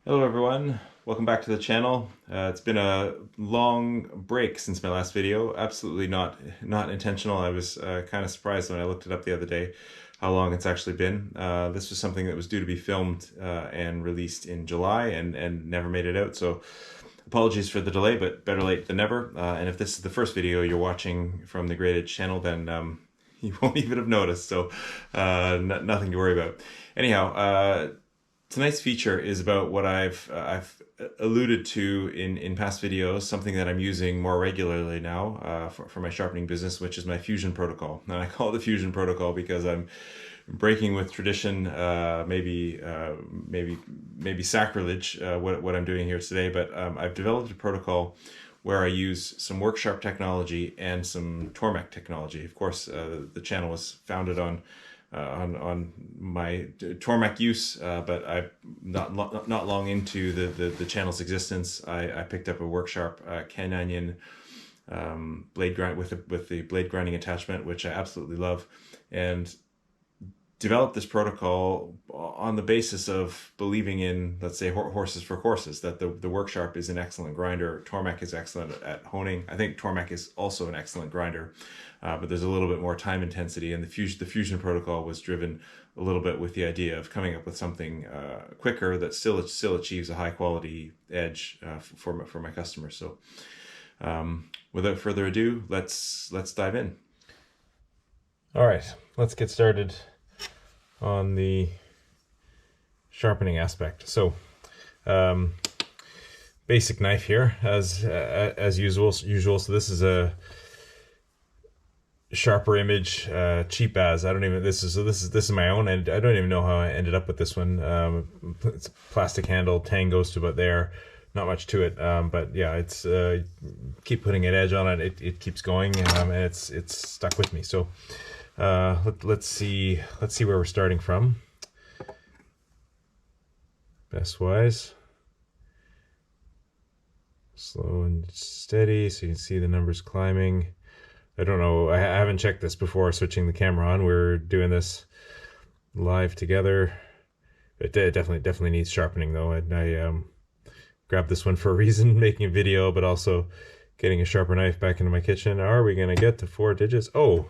Hello everyone, welcome back to the channel. It's been a long break since my last video. Absolutely not intentional. I was kind of surprised when I looked it up the other day how long it's actually been. This was something that was due to be filmed and released in July and never made it out. So apologies for the delay, but better late than never. And if this is the first video you're watching from the Great Edge channel, then you won't even have noticed. So nothing to worry about. Anyhow, tonight's feature is about what I've alluded to in past videos, something that I'm using more regularly now for my sharpening business, which is my fusion protocol. And I call it the fusion protocol because I'm breaking with tradition, maybe sacrilege, what I'm doing here today. But I've developed a protocol where I use some Worksharp technology and some Tormek technology. Of course, the channel was founded on my Tormek use, but I not long into the channel's existence, I picked up a Worksharp Canyon blade grind with the blade grinding attachment, which I absolutely love, and developed this protocol on the basis of believing in, let's say, horses for courses, that the Worksharp is an excellent grinder. Tormek is excellent at honing. I think Tormek is also an excellent grinder, but there's a little bit more time intensity, and the fusion protocol was driven a little bit with the idea of coming up with something quicker that still achieves a high quality edge for my customers. So without further ado, let's dive in. All right, let's get started on the sharpening aspect. So basic knife here as usual. So this is a Sharper Image, cheap as. I don't even, this is my own, and I don't even know how I ended up with this one. It's a plastic handle, tang goes to about there, not much to it, but yeah, it's keep putting an edge on it, it keeps going, and it's stuck with me. So let's see where we're starting from. Best wise, slow and steady, so you can see the numbers climbing. I don't know, I haven't checked this before switching the camera on. We're doing this live together. It definitely needs sharpening though. I grabbed this one for a reason, making a video, but also getting a sharper knife back into my kitchen. Are we gonna get to 4 digits? Oh,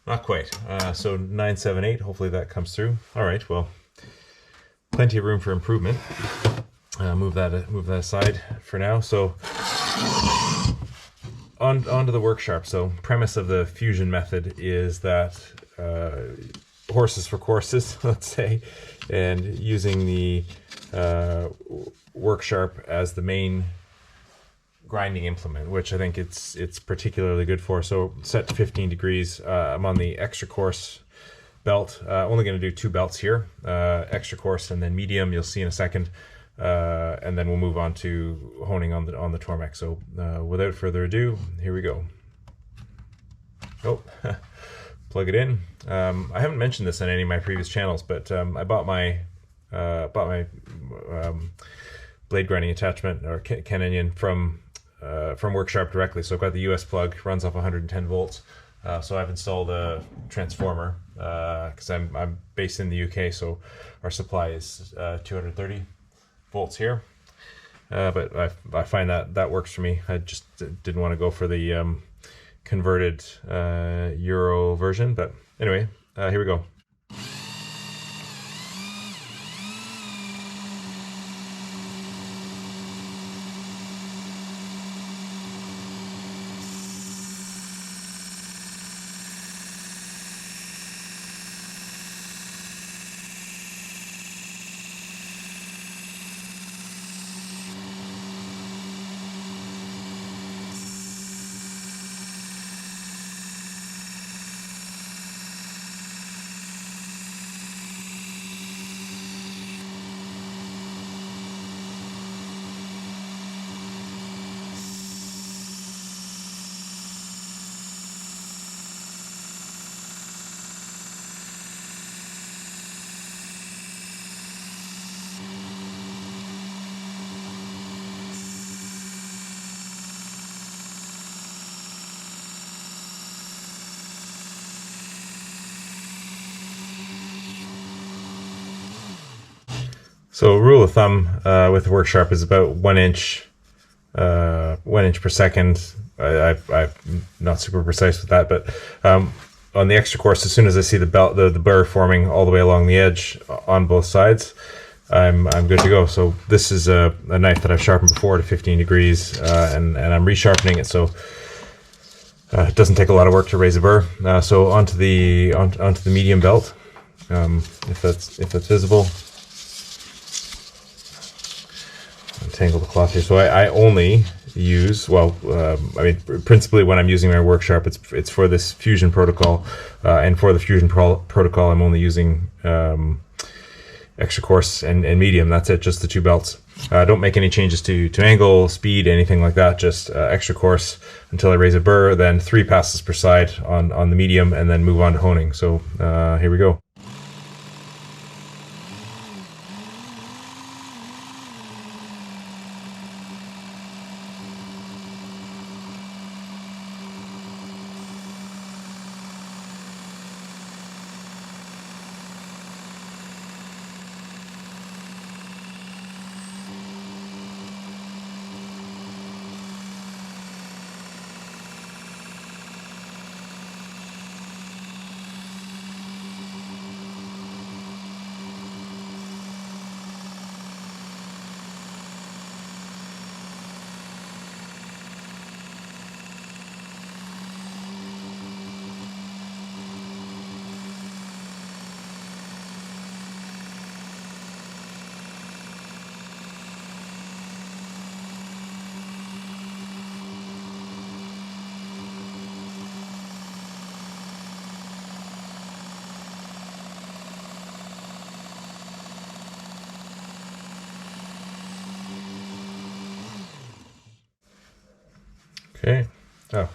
not quite. So 978, hopefully that comes through. All right, well, plenty of room for improvement. Move that aside for now. So onto the Worksharp. So premise of the fusion method is that horses for courses, let's say, and using the Worksharp as the main grinding implement, which I think it's particularly good for. So set to 15 degrees. I'm on the extra coarse belt. Only going to do 2 belts here, extra coarse and then medium. You'll see in a second, and then we'll move on to honing on the Tormek. So without further ado, here we go. Oh, plug it in. I haven't mentioned this on any of my previous channels, but I bought my blade grinding attachment, or Canyon, from Worksharp directly. So I've got the US plug, runs off 110 volts. So I've installed a transformer because I'm based in the UK, so our supply is 230 volts here. But I find that works for me. I just didn't want to go for the converted Euro version. But anyway, here we go. So rule of thumb with Worksharp is about 1 inch, 1 inch per second. I'm not super precise with that, but on the extra course, as soon as I see the belt, the burr forming all the way along the edge on both sides, I'm good to go. So this is a knife that I've sharpened before to 15 degrees, and I'm resharpening it, so it doesn't take a lot of work to raise a burr. So onto the medium belt, if that's visible. Untangle the cloth here. So I only use, well, I mean, principally when I'm using my Worksharp, it's for this fusion protocol, and for the fusion protocol, I'm only using extra coarse and medium. That's it, just the two belts. Don't make any changes to angle, speed, anything like that. Just extra coarse until I raise a burr, then 3 passes per side on the medium, and then move on to honing. So here we go. Okay. Oh.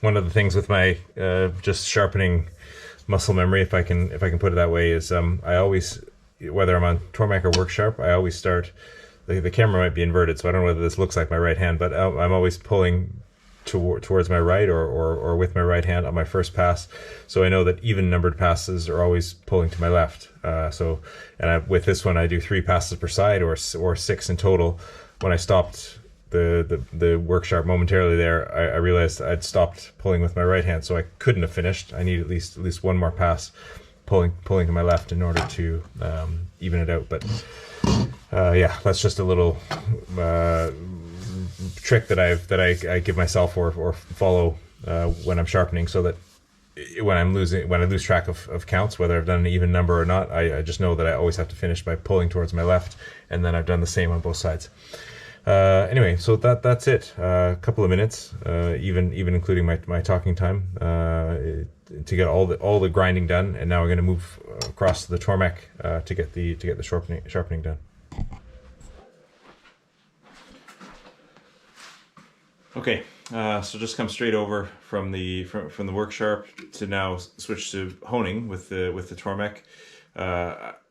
One of the things with my just sharpening muscle memory, if I can put it that way, is I always, whether I'm on Tormek or Worksharp, I always start. The camera might be inverted, so I don't know whether this looks like my right hand, but I'm always pulling towards my right or with my right hand on my first pass, so I know that even numbered passes are always pulling to my left. With this one, I do 3 passes per side or 6 in total. When I stopped the Worksharp momentarily there, I realized I'd stopped pulling with my right hand, so I couldn't have finished. I need at least one more pass pulling to my left in order to even it out. But yeah, that's just a little trick that I give myself or follow when I'm sharpening, so that when I lose track of counts, whether I've done an even number or not, I just know that I always have to finish by pulling towards my left, and then I've done the same on both sides. Anyway, so that's it. A couple of minutes, even including my talking time, to get all the grinding done, and now we're going to move across to the Tormek to get the sharpening done. Okay, so just come straight over from the Worksharp to now switch to honing with the Tormek.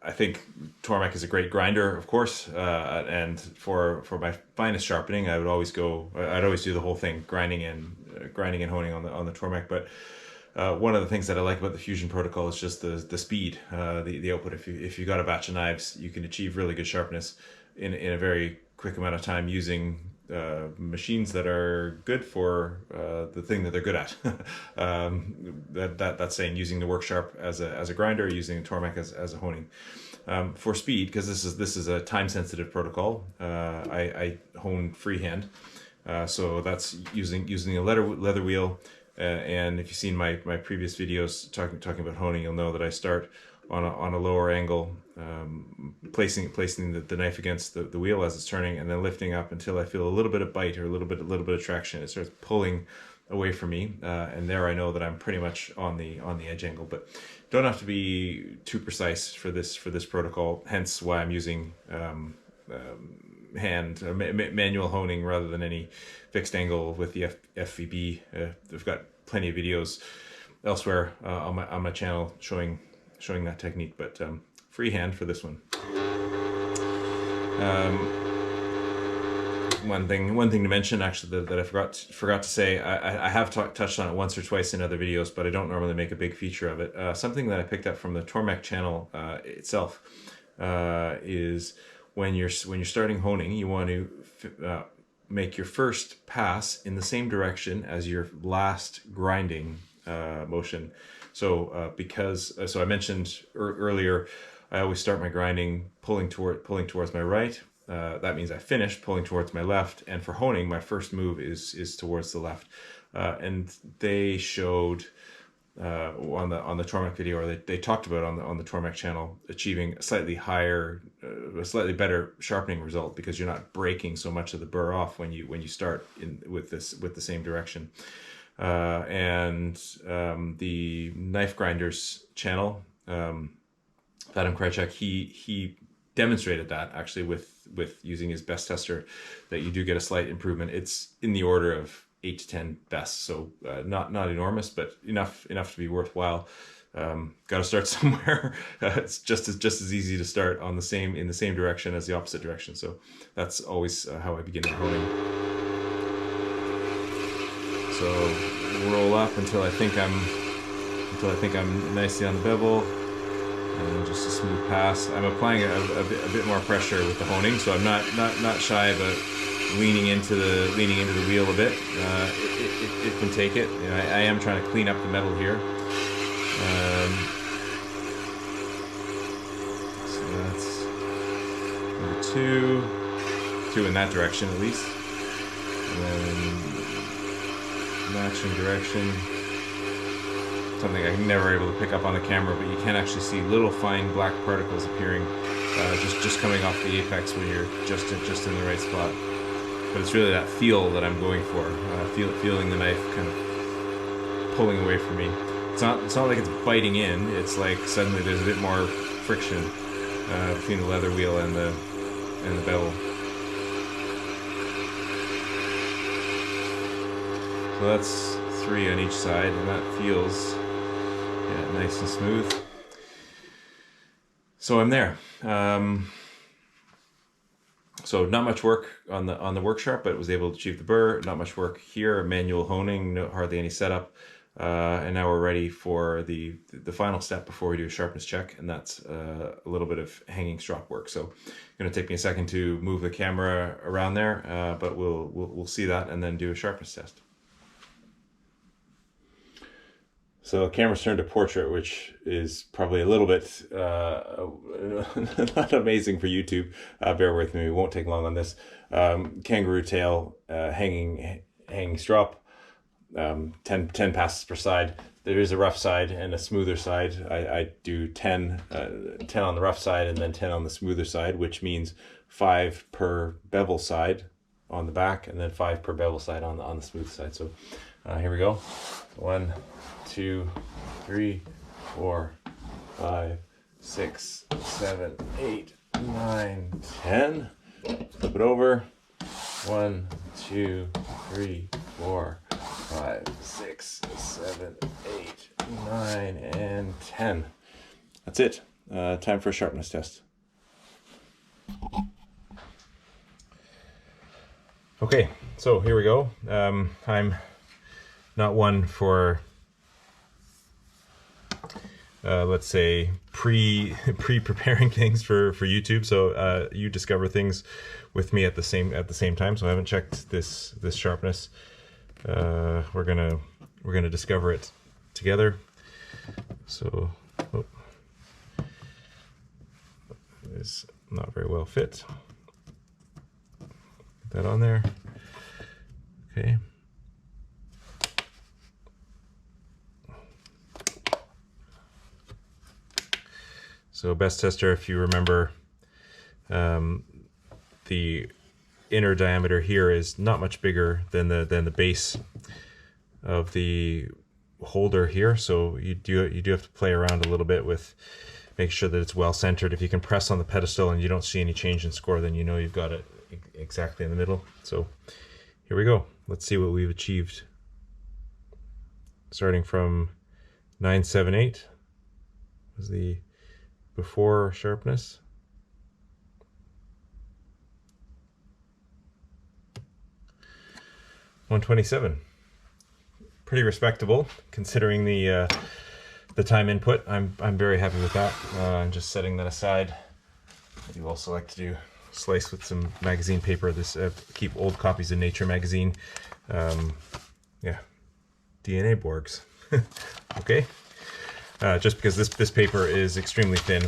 I think Tormek is a great grinder, of course, and for my finest sharpening, I'd always do the whole thing, grinding and honing on the Tormek. But one of the things that I like about the Fusion protocol is just the speed, the output. If you got a batch of knives, you can achieve really good sharpness in a very quick amount of time using machines that are good for the thing that they're good at. That's saying using the Worksharp as a grinder, using Tormek as a honing. For speed, because this is a time sensitive protocol, I hone freehand, so that's using a leather wheel. And if you've seen my previous videos talking about honing, you'll know that I start on a lower angle, placing the knife against the wheel as it's turning, and then lifting up until I feel a little bit of bite or a little bit of traction. It starts pulling away from me, and there I know that I'm pretty much on the edge angle. But don't have to be too precise for this protocol. Hence why I'm using manual honing rather than any fixed angle with the FVB. I've got plenty of videos elsewhere on my channel showing that technique, but freehand for this one. One thing to mention actually that I forgot to say, I have touched on it once or twice in other videos, but I don't normally make a big feature of it. Something that I picked up from the Tormek channel itself is when you're starting honing, you want to make your first pass in the same direction as your last grinding motion. So so I mentioned earlier, I always start my grinding pulling towards my right. That means I finish pulling towards my left, and for honing, my first move is towards the left. And they showed on the Tormek video, or they talked about on the Tormek channel, achieving a slightly better sharpening result because you're not breaking so much of the burr off when you start with the same direction. The Knife Grinders channel, Vadim Krajcek, he demonstrated that actually with using his best tester, that you do get a slight improvement. It's in the order of 8 to 10 bests, so not enormous, but enough to be worthwhile. Got to start somewhere. It's just as easy to start in the same direction as the opposite direction. So that's always how I begin honing. So roll up until I think I'm nicely on the bevel. And just a smooth pass. I'm applying a bit more pressure with the honing, so I'm not shy about leaning into the wheel a bit. It can take it. You know, I am trying to clean up the metal here. So that's number two in that direction at least, and then matching direction. Something I'm never able to pick up on the camera, but you can actually see little fine black particles appearing just coming off the apex when you're just in the right spot. But it's really that feel that I'm going for, feeling the knife kind of pulling away from me. It's not like it's biting in. It's like suddenly there's a bit more friction between the leather wheel and the bevel. So that's 3 on each side, and that feels nice and smooth. So I'm there. So not much work on the Worksharp, but was able to achieve the burr. Not much work here. Manual honing, hardly any setup. And now we're ready for the final step before we do a sharpness check, and that's a little bit of hanging strop work. So it's going to take me a second to move the camera around there, but we'll see that and then do a sharpness test. So the camera's turned to portrait, which is probably a little bit not amazing for YouTube. Bear with me, it won't take long on this. Kangaroo tail, hanging strop, 10 passes per side. There is a rough side and a smoother side. I do 10 on the rough side and then 10 on the smoother side, which means 5 per bevel side on the back and then 5 per bevel side on the smooth side. So here we go. 1, 2, 3, 4, 5, 6, 7, 8, 9, 10. Flip it over. 1, 2, 3, 4, 5, 6, 7, 8, 9, and 10. That's it. Time for a sharpness test. Okay, so here we go. I'm not one for let's say pre-preparing things for YouTube, so you discover things with me at the same time. So I haven't checked this sharpness. We're gonna discover it together. So it's not very well fit. Put that on there. Okay. So best tester, if you remember, the inner diameter here is not much bigger than the base of the holder here. So you do have to play around a little bit with make sure that it's well centered. If you can press on the pedestal and you don't see any change in score, then you know you've got it exactly in the middle. So here we go. Let's see what we've achieved. Starting from 978 was the before sharpness. 127. Pretty respectable considering the time input. I'm very happy with that. I'm just setting that aside. I do also like to do slice with some magazine paper. This keep old copies of Nature magazine. Yeah, DNA Borgs. Okay, just because this paper is extremely thin,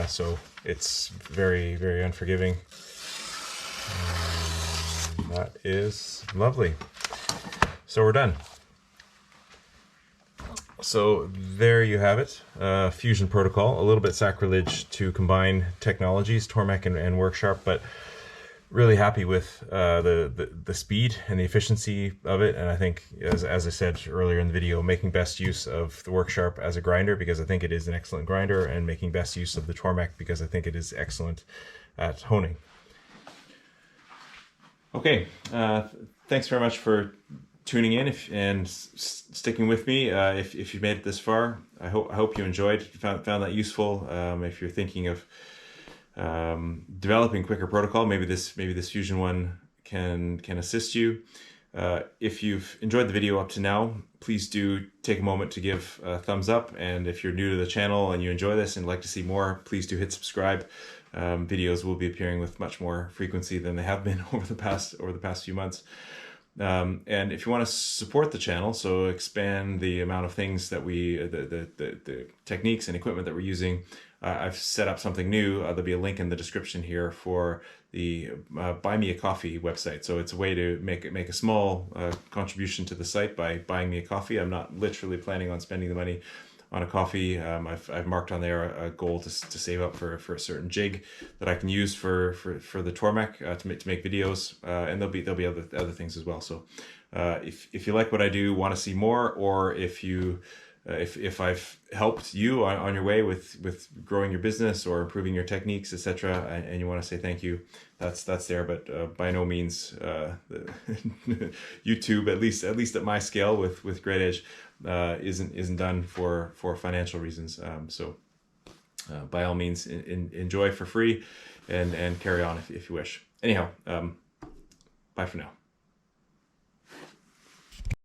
so it's very, very unforgiving. That is lovely. So we're done. So there you have it, Fusion Protocol. A little bit sacrilege to combine technologies, Tormek and Work Sharp, but really happy with the speed and the efficiency of it. And I think, as I said earlier in the video, making best use of the Work Sharp as a grinder, because I think it is an excellent grinder, and making best use of the Tormek because I think it is excellent at honing. Okay, thanks very much for tuning in and sticking with me. If you made it this far, I hope you enjoyed, found that useful. If you're thinking of developing quicker protocol, maybe this Fusion one can assist you. If you've enjoyed the video up to now, please do take a moment to give a thumbs up. And if you're new to the channel and you enjoy this and like to see more, please do hit subscribe. Videos will be appearing with much more frequency than they have been over the past few months. And if you want to support the channel, so expand the amount of things that the techniques and equipment that we're using, I've set up something new. There'll be a link in the description here for the Buy Me a Coffee website. So it's a way to make a small contribution to the site by buying me a coffee. I'm not literally planning on spending the money on a coffee. I've marked on there a goal to save up for a certain jig that I can use for the Tormek to make videos, and there'll be other things as well. So if you like what I do, want to see more, or if you if I've helped you on your way with growing your business or improving your techniques, etc., and you want to say thank you, that's there. But by no means YouTube, at least at my scale with Great Edge, isn't done for financial reasons. So by all means, enjoy for free and carry on if you wish. Anyhow, bye for now.